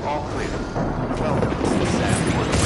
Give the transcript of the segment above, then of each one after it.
All clear. Welcome to San Juan.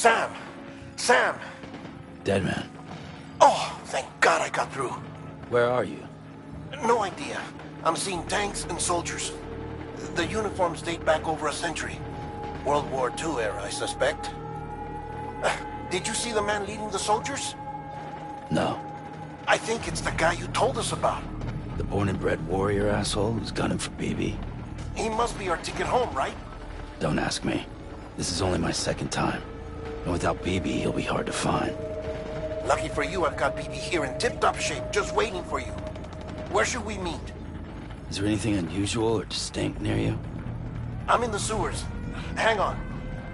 Sam! Sam! Dead man. Oh, thank God I got through. Where are you? No idea. I'm seeing tanks and soldiers. The uniforms date back over a century. World War II era, I suspect. Did you see the man leading the soldiers? No. I think it's the guy you told us about. The born and bred warrior asshole who's gunning for BB? He must be our ticket home, right? Don't ask me. This is only my second time. And without BB, he'll be hard to find. Lucky for you, I've got BB here in tip-top shape, just waiting for you. Where should we meet? Is there anything unusual or distinct near you? I'm in the sewers. Hang on.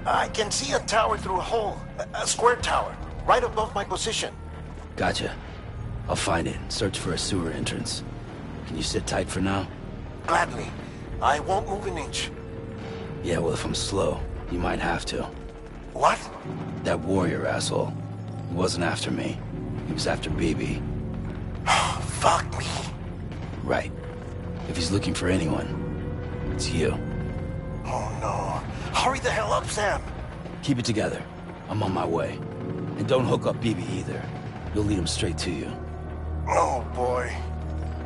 I can see a tower through a hole. A square tower, right above my position. Gotcha. I'll find it and search for a sewer entrance. Can you sit tight for now? Gladly. I won't move an inch. Yeah, well, if I'm slow, you might have to. What? That warrior asshole. He wasn't after me. He was after BB. Fuck me. Right. If he's looking for anyone, it's you. Oh no. Hurry the hell up, Sam. Keep it together. I'm on my way. And don't hook up BB either. You'll lead him straight to you. Oh boy.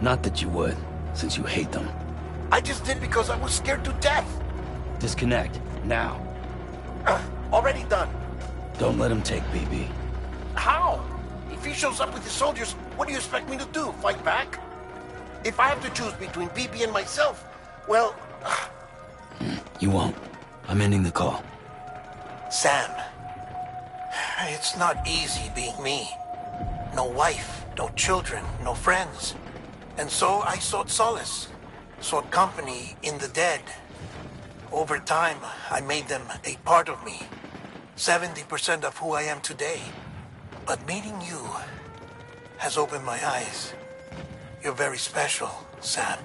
Not that you would, since you hate them. I just did because I was scared to death. Disconnect, now. Already done. Don't let him take BB. How? If he shows up with his soldiers, what do you expect me to do? Fight back? If I have to choose between BB and myself, well... You won't. I'm ending the call. Sam, it's not easy being me. No wife, no children, no friends. And so I sought solace, sought company in the dead. Over time, I made them a part of me. 70% of who I am today. But meeting you has opened my eyes. You're very special, Sam.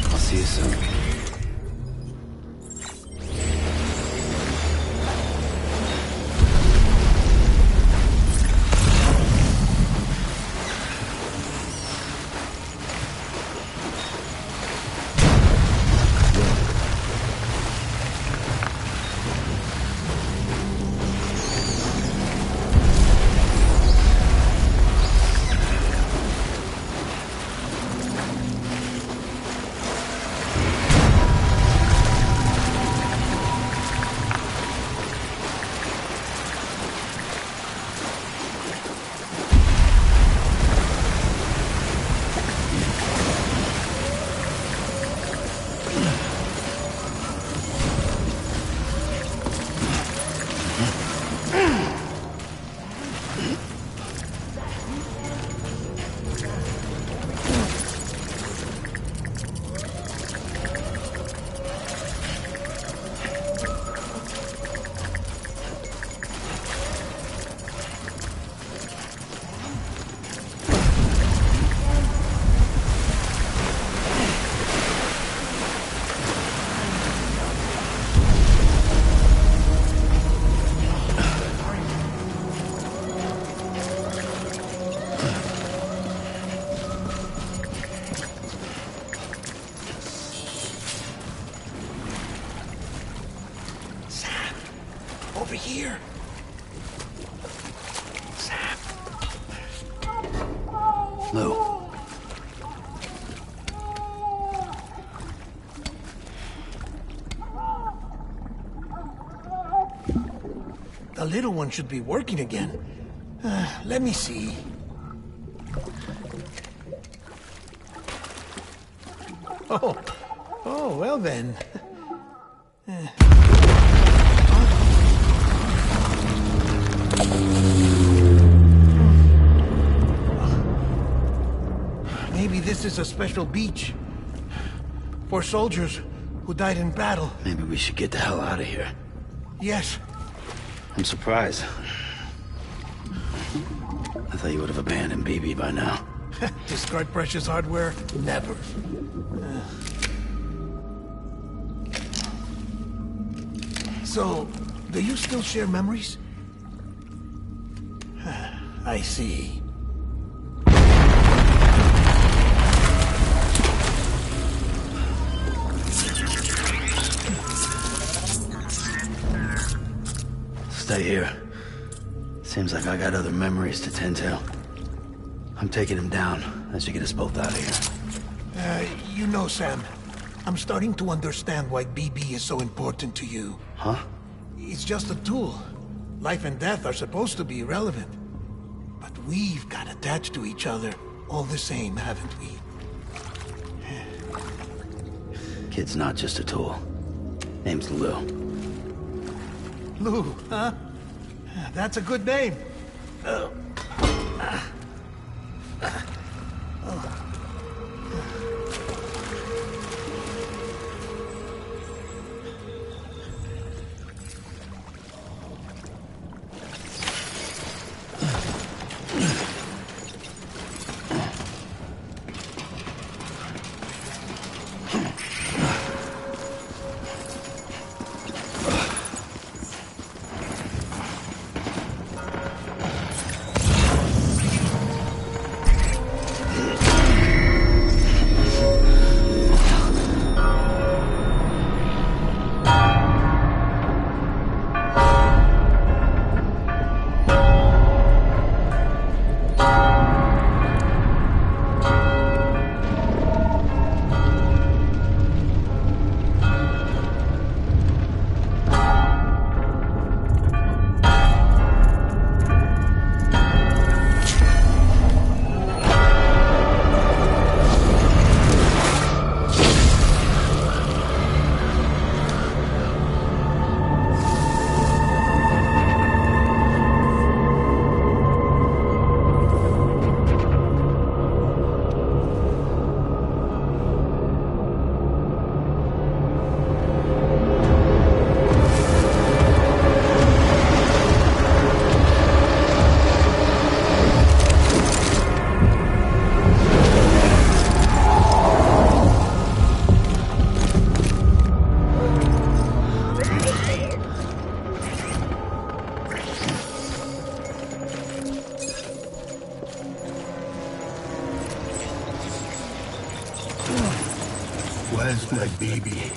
I'll see you soon. Over here. Sam. Lou. The little one should be working again. Let me see. Oh, well then. Maybe this is a special beach for soldiers who died in battle. Maybe we should get the hell out of here. Yes. I'm surprised. I thought you would have abandoned BB by now. Discard precious hardware? Never. So, do you still share memories? I see. Stay here. Seems like I got other memories to tend to. I'm taking him down. That should get us both out of here. You know, Sam, I'm starting to understand why BB is so important to you. Huh? It's just a tool. Life and death are supposed to be irrelevant. But we've got attached to each other all the same, haven't we? Kid's not just a tool. Name's Lou. Lou, huh? That's a good name. Where's my baby?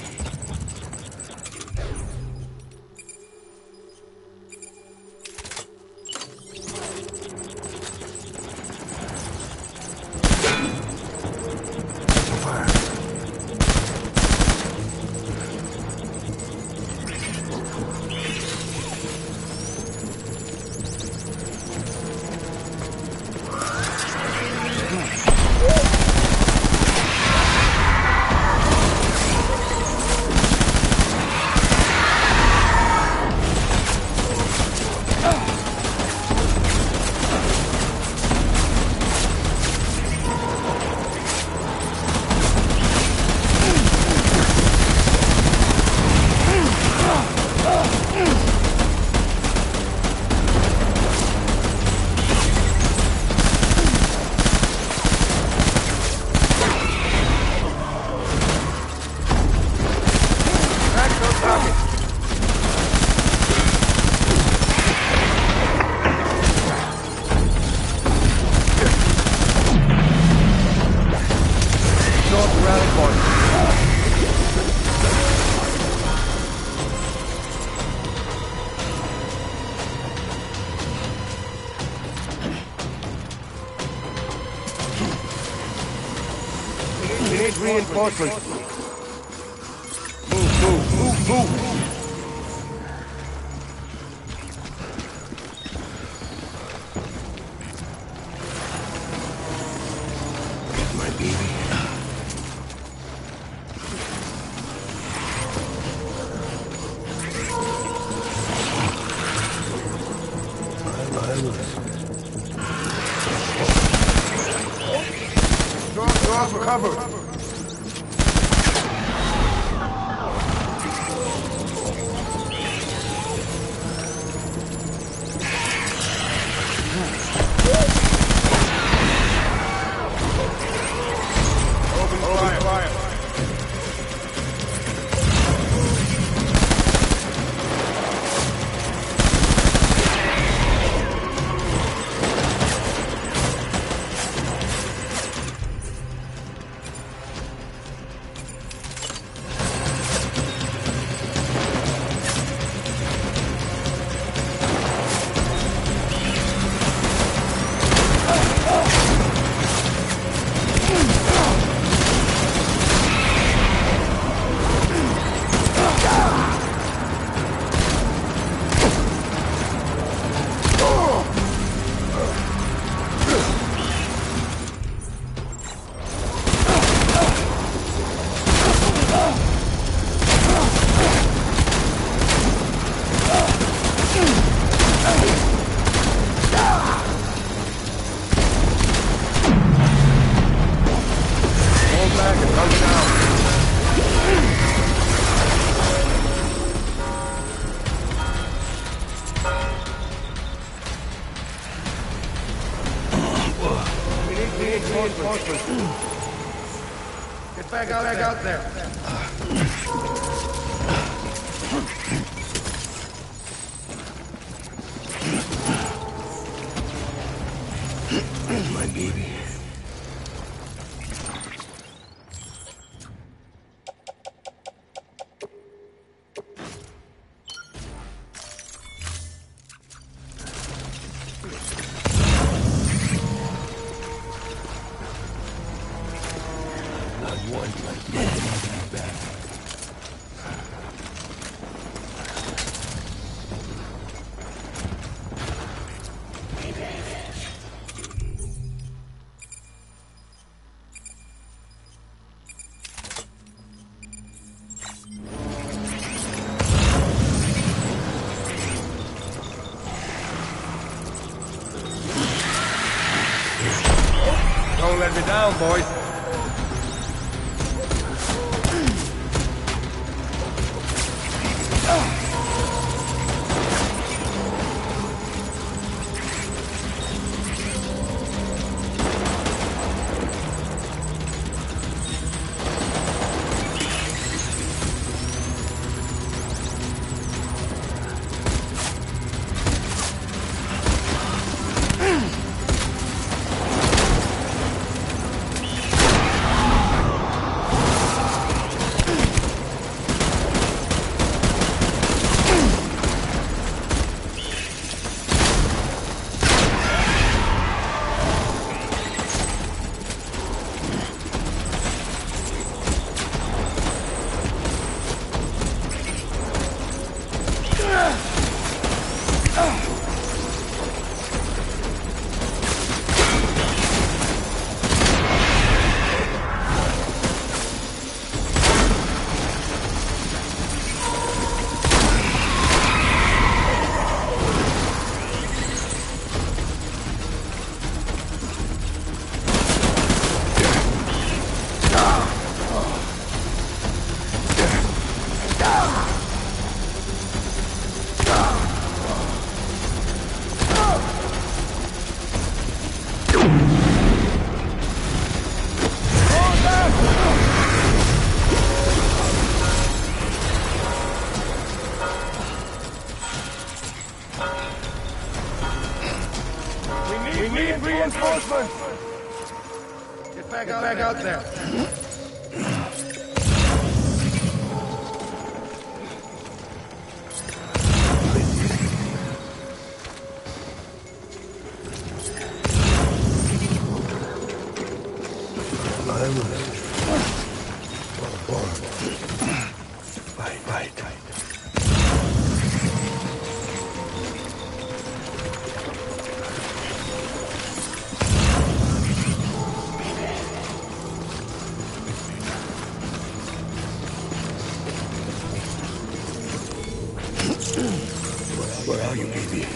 Reinforcements. Move. My baby. Draw for cover. reinforcements. Get back out there. My baby. Don't let me down, boys. We need reinforcements! Get back out there. Where are you, baby?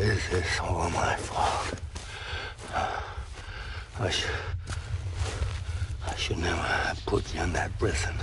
This is all my fault. I should never have put you in that prison.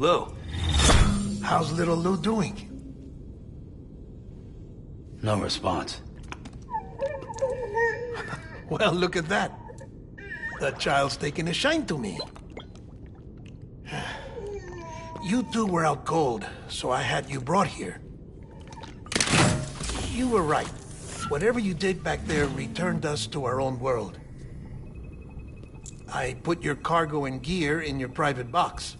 Lou. How's little Lou doing? No response. Well, look at that. That child's taking a shine to me. You two were out cold, so I had you brought here. You were right. Whatever you did back there returned us to our own world. I put your cargo and gear in your private box.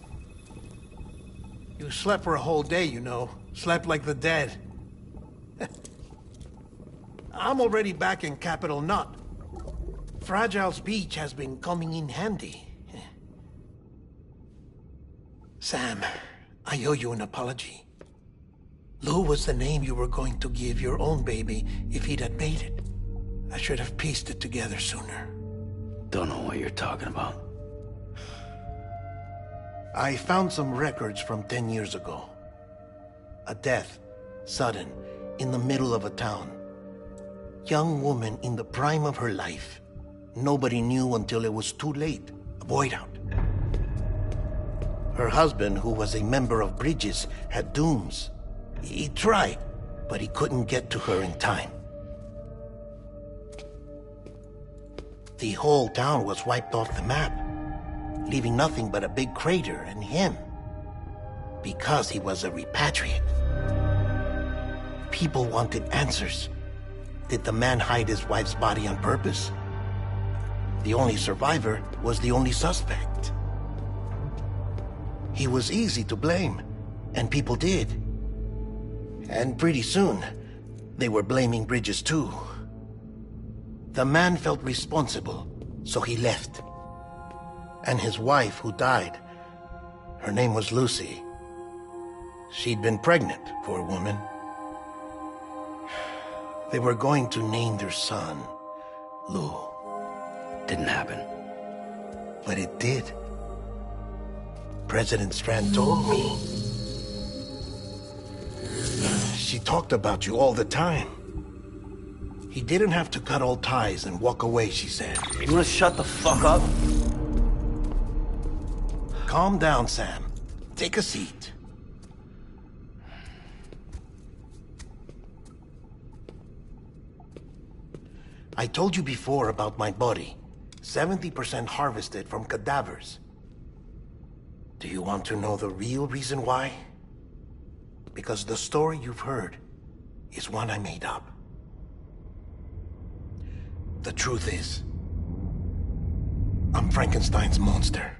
You slept for a whole day, you know. Slept like the dead. I'm already back in Capital Knot. Fragile's beach has been coming in handy. Sam, I owe you an apology. Lou was the name you were going to give your own baby if he'd had made it. I should have pieced it together sooner. Don't know what you're talking about. I found some records from 10 years ago. A death, sudden, in the middle of a town. Young woman in the prime of her life. Nobody knew until it was too late. A void out. Her husband, who was a member of Bridges, had dooms. He tried, but he couldn't get to her in time. The whole town was wiped off the map, leaving nothing but a big crater and him. Because he was a repatriate. People wanted answers. Did the man hide his wife's body on purpose? The only survivor was the only suspect. He was easy to blame, and people did. And pretty soon, they were blaming Bridges too. The man felt responsible, so he left. And his wife, who died, her name was Lucy. She'd been pregnant, poor woman. They were going to name their son Lou. Didn't happen. But it did. President Strand told me. She talked about you all the time. He didn't have to cut all ties and walk away, she said. You wanna shut the fuck up? Calm down, Sam. Take a seat. I told you before about my body. 70% harvested from cadavers. Do you want to know the real reason why? Because the story you've heard is one I made up. The truth is, I'm Frankenstein's monster.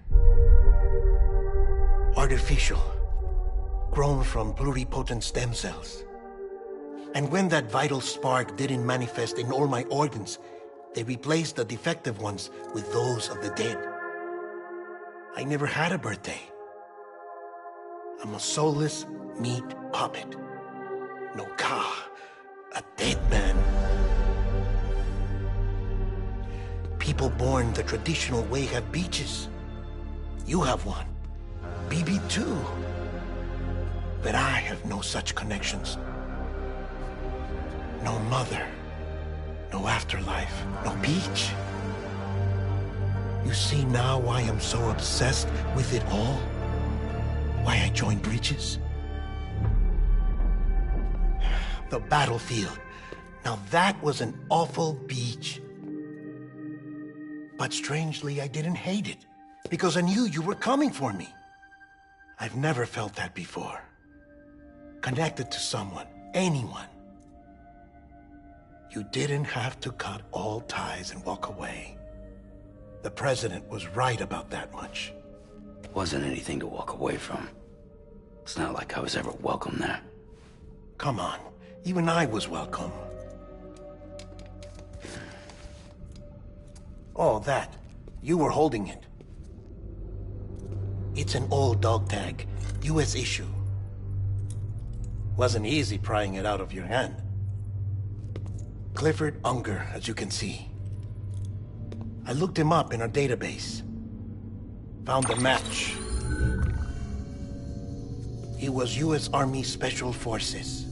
Artificial, grown from pluripotent stem cells. And when that vital spark didn't manifest in all my organs, they replaced the defective ones with those of the dead. I never had a birthday. I'm a soulless meat puppet. No car, a dead man. People born the traditional way have beaches. You have one. BB2. But I have no such connections. No mother, no afterlife, no beach. You see now why I'm so obsessed with it all? Why I joined Breaches? The battlefield. Now that was an awful beach. But strangely, I didn't hate it, because I knew you were coming for me. I've never felt that before. Connected to someone, anyone. You didn't have to cut all ties and walk away. The president was right about that much. Wasn't anything to walk away from. It's not like I was ever welcome there. Come on, even I was welcome. Oh, that. You were holding it. It's an old dog tag, US issue. Wasn't easy prying it out of your hand. Clifford Unger, as you can see. I looked him up in our database. Found a match. He was US Army Special Forces.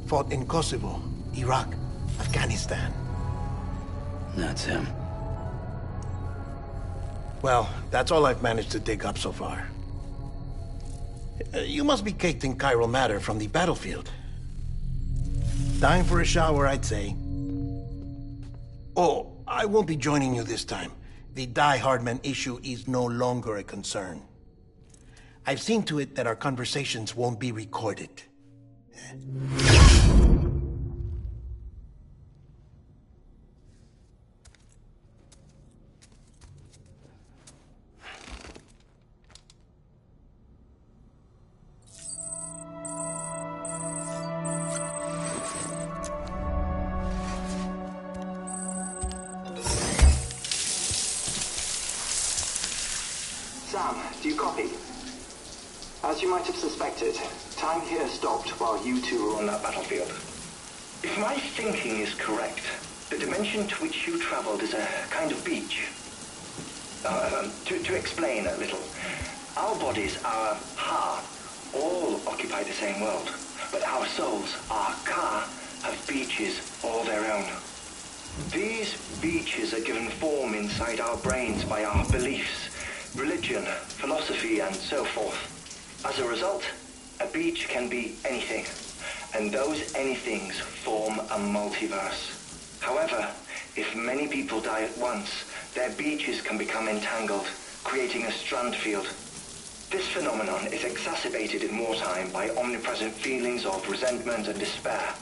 Fought in Kosovo, Iraq, Afghanistan. That's him. Well, that's all I've managed to dig up so far. You must be caked in chiral matter from the battlefield. Time for a shower, I'd say. Oh, I won't be joining you this time. The Die Hardman issue is no longer a concern. I've seen to it that our conversations won't be recorded. Sam, do you copy? As you might have suspected, time here stopped while you two were on that battlefield. If my thinking is correct, the dimension to which you traveled is a kind of beach. To explain a little, our bodies, our ha, all occupy the same world, but our souls, our ka, have beaches all their own. These beaches are given form inside our brains by our beliefs, religion, philosophy, and so forth. As a result, a beach can be anything, and those anythings form a multiverse. However, if many people die at once, their beaches can become entangled, creating a strand field. This phenomenon is exacerbated in wartime by omnipresent feelings of resentment and despair.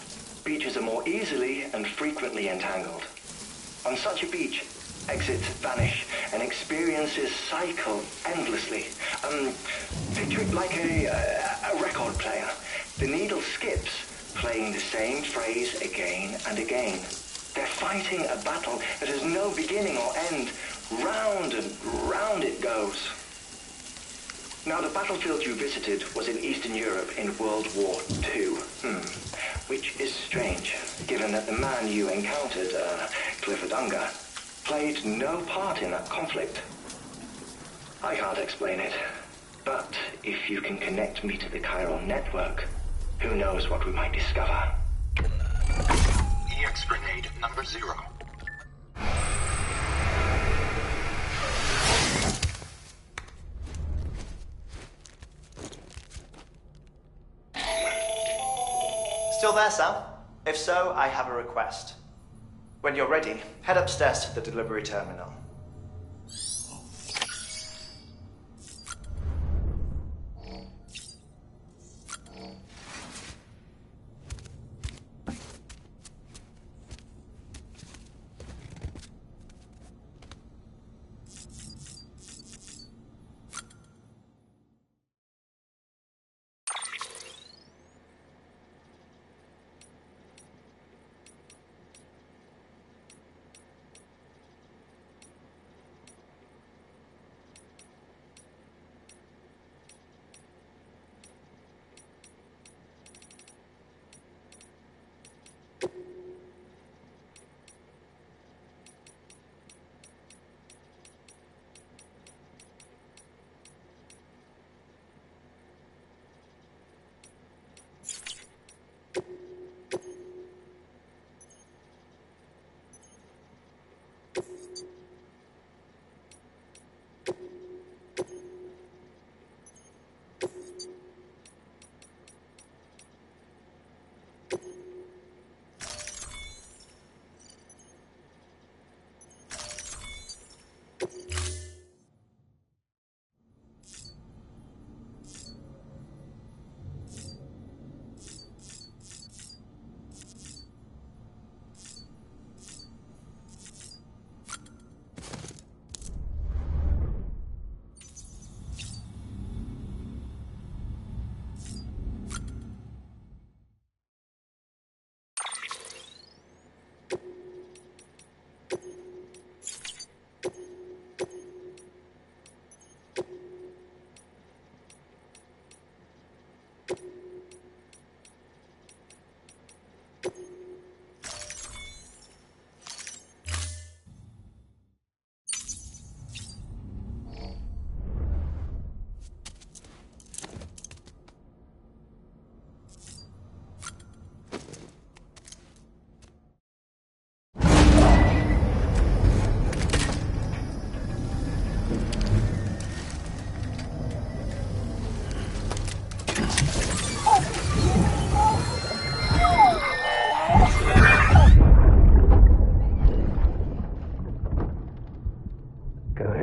Beaches are more easily and frequently entangled. On such a beach, exits vanish and experiences cycle endlessly. Picture it like a record player. The needle skips, playing the same phrase again and again. They're fighting a battle that has no beginning or end. Round and round it goes. Now, the battlefield you visited was in Eastern Europe in World War II. Which is strange, given that the man you encountered, Clifford Unger, played no part in that conflict. I can't explain it, but if you can connect me to the chiral network, who knows what we might discover. You Hex grenade number 0. Still there, Sam? If so, I have a request. When you're ready, head upstairs to the delivery terminal.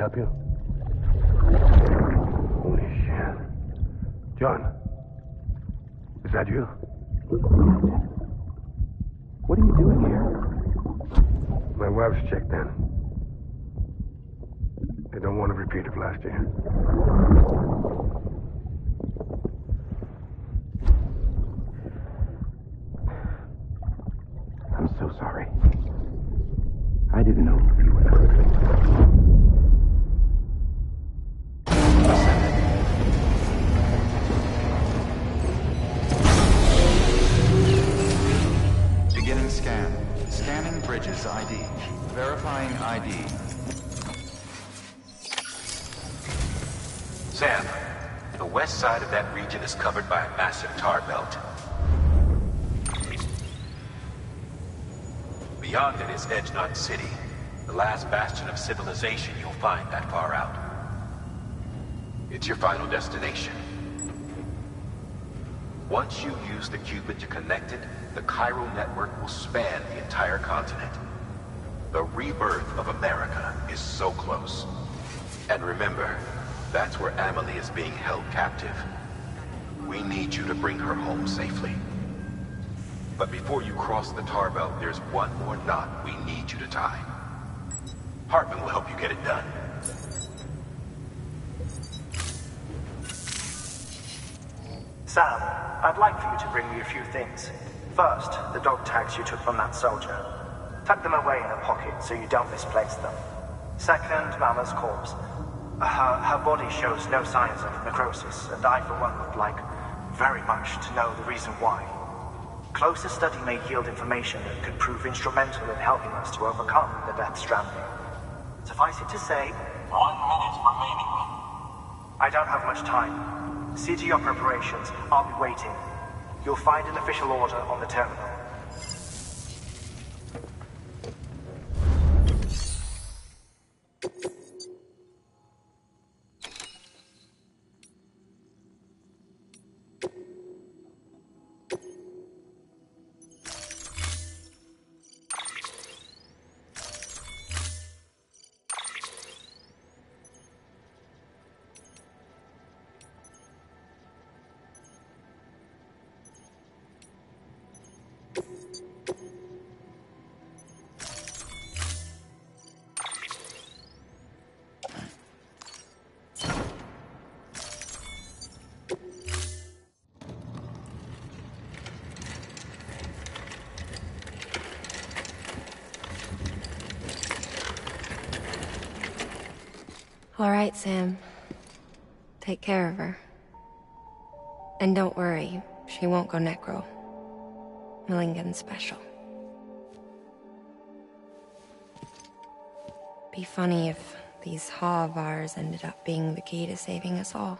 Help you? Holy shit. John, is that you? What are you doing here? My wife's checked in. They don't want a repeat of last year. I'm so sorry. I didn't know you were there. Beginning scan. Scanning bridges ID. Verifying ID. Sam, the west side of that region is covered by a massive tar belt. Beyond it is Edge Knot City, the last bastion of civilization you'll find that far out. It's your final destination. Once you use the Cupid to connect it, the chiral network will span the entire continent. The rebirth of America is so close. And remember, that's where Amelie is being held captive. We need you to bring her home safely. But before you cross the tar belt, there's one more knot we need you to tie. Hartman will help you get it done. Sam, I'd like for you to bring me a few things. First, the dog tags you took from that soldier. Tuck them away in a pocket so you don't misplace them. Second, Mama's corpse. Her body shows no signs of necrosis, and I, for one, would like very much to know the reason why. Closer study may yield information that could prove instrumental in helping us to overcome the Death Stranding. Suffice it to say, 1 minute remaining. I don't have much time. See to your preparations. I'll be waiting. You'll find an official order on the terminal. All right, Sam. Take care of her. And don't worry, she won't go necro. Millingan's special. Be funny if these Ha of ours ended up being the key to saving us all.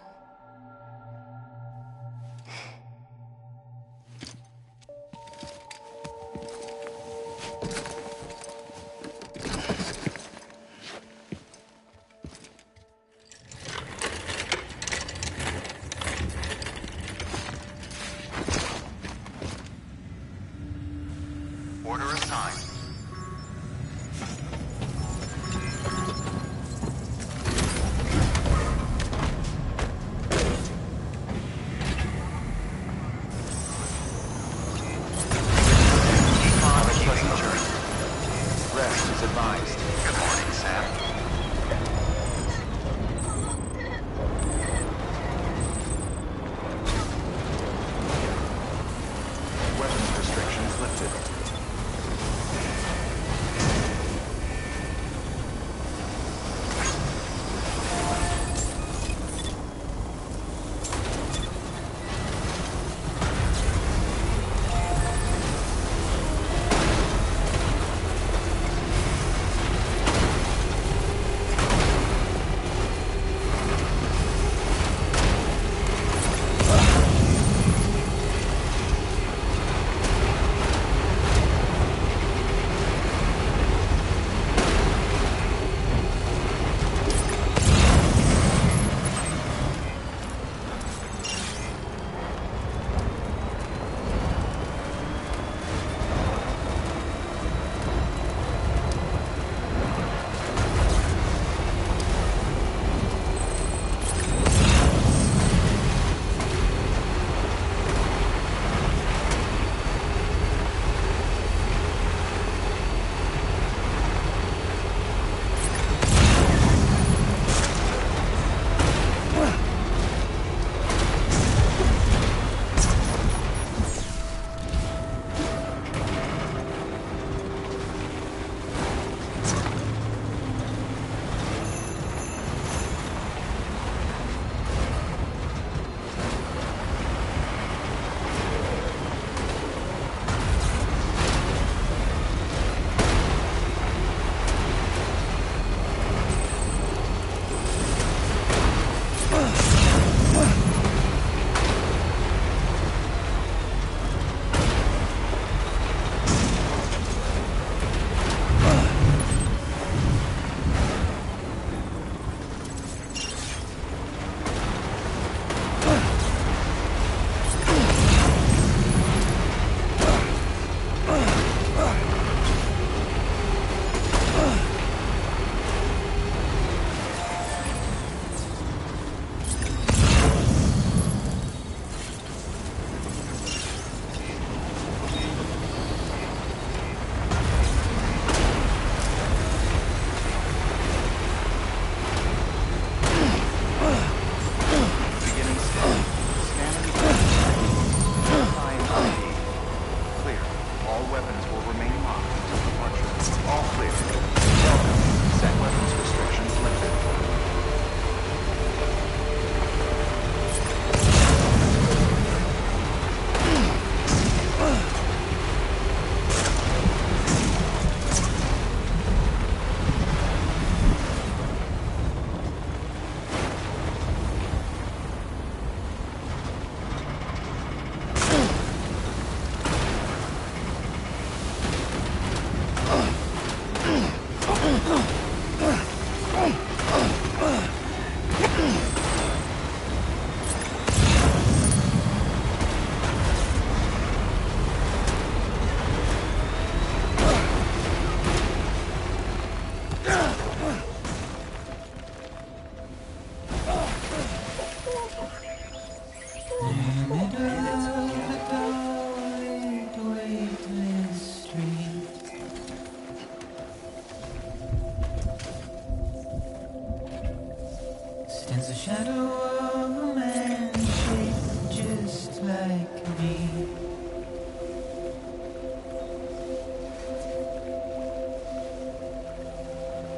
Order assigned. Rest is advised. Good morning, Sam. Weapons restrictions lifted.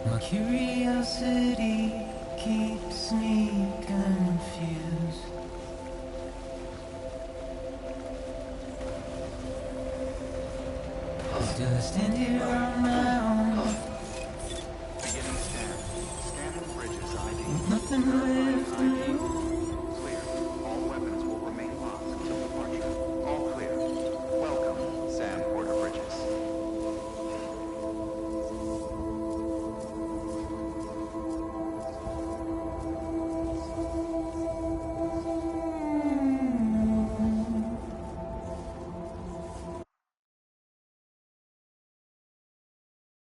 My curiosity keeps me confused. Still I stand here on my own. Beginning scan. Scanning bridges ID. Nothing